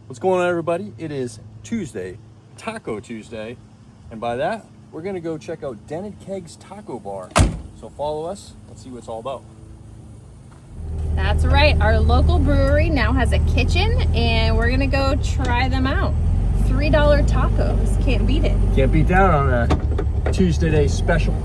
What's going on, everybody? It is Tuesday, Taco Tuesday, and by that, we're gonna go check out Dented Keg's Taco Bar. So follow us, let's see what it's all about. That's right, our local brewery now has a kitchen, and we're gonna go try them out. $3 tacos, can't beat it. Can't beat that on a Tuesday day special.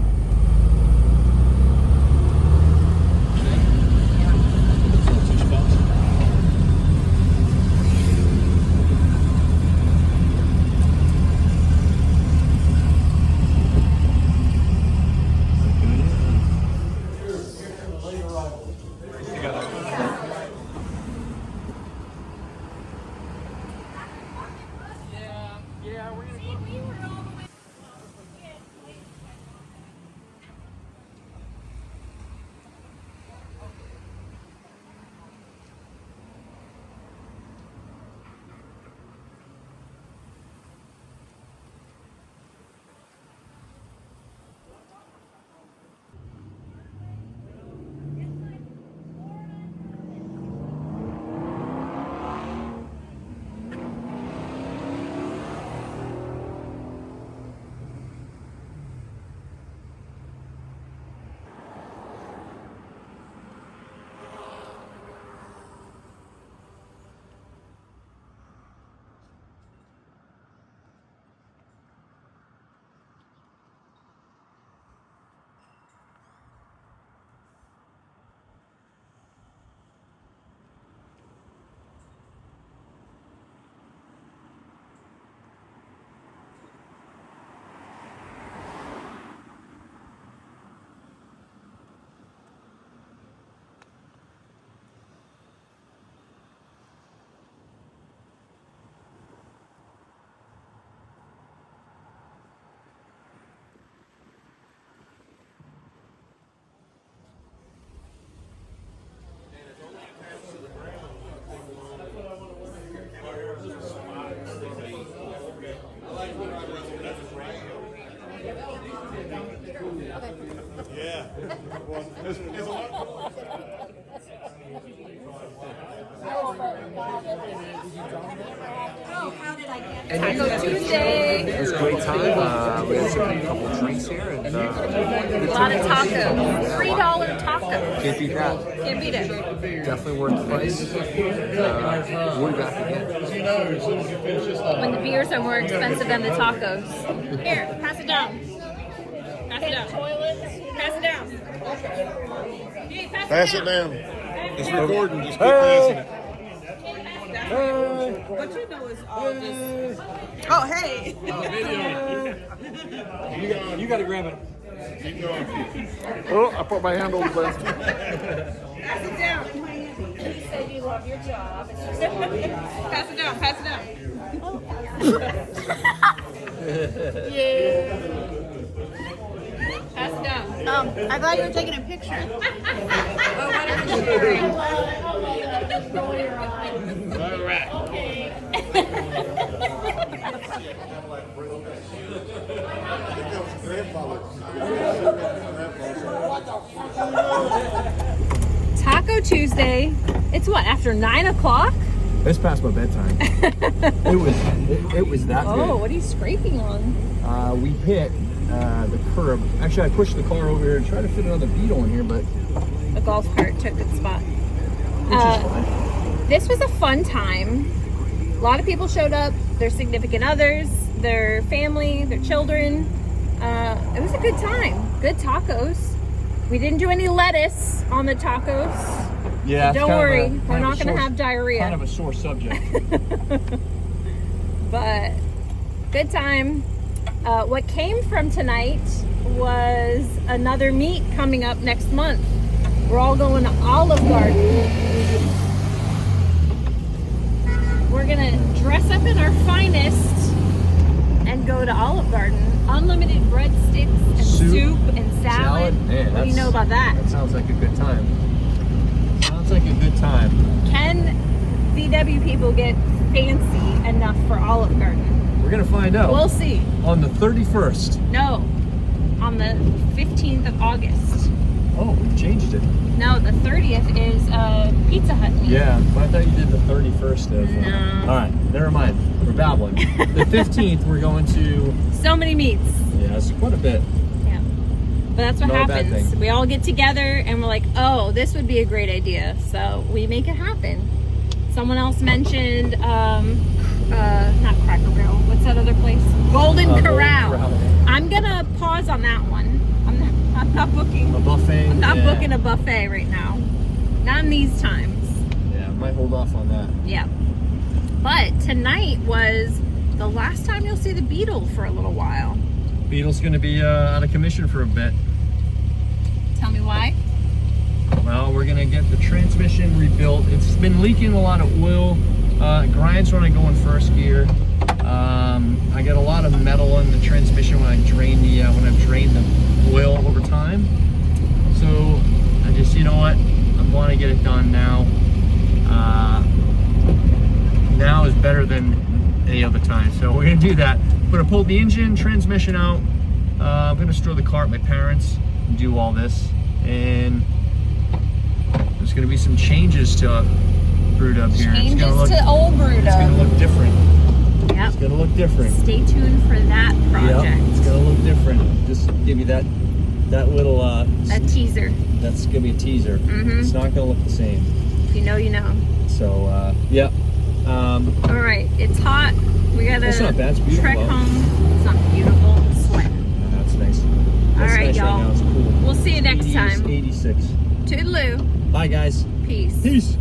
Taco Tuesday. It was a great time. We had a couple drinks here and A lot of tacos. $3 tacos. can't beat that. Can't beat it. Definitely worth the price. We'll be back again. When the beers are more expensive than the tacos. Here, pass it down. Pass it down. Pass it down. Hey, Pass it down. It's recording. Just keep passing it. What you know is all just. Oh, hey! You gotta grab it. Keep going. Oh, I put my hand on the glass. Pass it down. You said you love your job. Pass it down. Pass it down. Yeah. Pass it down. I thought you were taking a picture. Oh, whatever. All right. Taco Tuesday. It's what, after 9 o'clock? It's past my bedtime. it was that Oh, good. what are you scraping on? We hit the curb. Actually, I pushed the car over here and tried to fit another Beetle in here, but The golf cart took its spot. which is fine. This was a fun time. A lot of people showed up, their significant others, their family, their children. It was a good time. Good tacos. We didn't do any lettuce on the tacos. Yeah, Don't worry, we're not going to have diarrhea. Kind of a sore subject. But good time. What came from tonight was another meet coming up next month. We're all going to Olive Garden. We're gonna dress up in our finest and go to Olive Garden. Unlimited breadsticks and soup and salad. Man, What do you know about that? That sounds like a good time. Sounds like a good time. Can VW people get fancy enough for Olive Garden? We're gonna find out. We'll see. On the 31st. No, on the 15th of August. Oh, we changed it. No, the 30th is Pizza Hut meet. Yeah, but I thought you did the 31st of... No. All right, never mind. We're babbling. The 15th, we're going to... So many meets. Yeah, it's quite a bit. Yeah. But that's what Not a bad happens. thing. We all get together and we're like, oh, this would be a great idea. So we make it happen. Someone else mentioned, not Cracker Barrel. What's that other place? Golden Corral. Golden Corral. I'm gonna pause on that one. I'm not booking. A buffet. I'm not yeah. booking a buffet right now. Not in these times. Yeah, might hold off on that. Yeah. But tonight was the last time you'll see the Beetle for a little while. Beetle's going to be out of commission for a bit. Tell me why. Well, we're going to get the transmission rebuilt. It's been leaking a lot of oil. Grinds when I go in first gear. I get a lot of metal in the transmission when I've drained the oil over time. So I just, you know what, I want to get it done now. Now is better than any other time, so we're gonna do that. I'm gonna pull the engine, transmission out. I'm gonna store the car at my parents and do all this, and there's gonna be some changes to BrewDub here. Changes to old BrewDub. It's gonna look different. Yep. It's gonna look different. Stay tuned for that project. Yep, it's gonna look different. Just give you that little A teaser. that's gonna be a teaser. Mhm. It's not gonna look the same. If you know, you know. So yeah. All right, it's hot. We gotta It's not bad, it's beautiful trek out. home. It's not beautiful. It's sweating. That's nice. That's right, nice y'all. Right now. It's cool. We'll see you next 80s, time. 86. Toodaloo. Bye guys. Peace. Peace.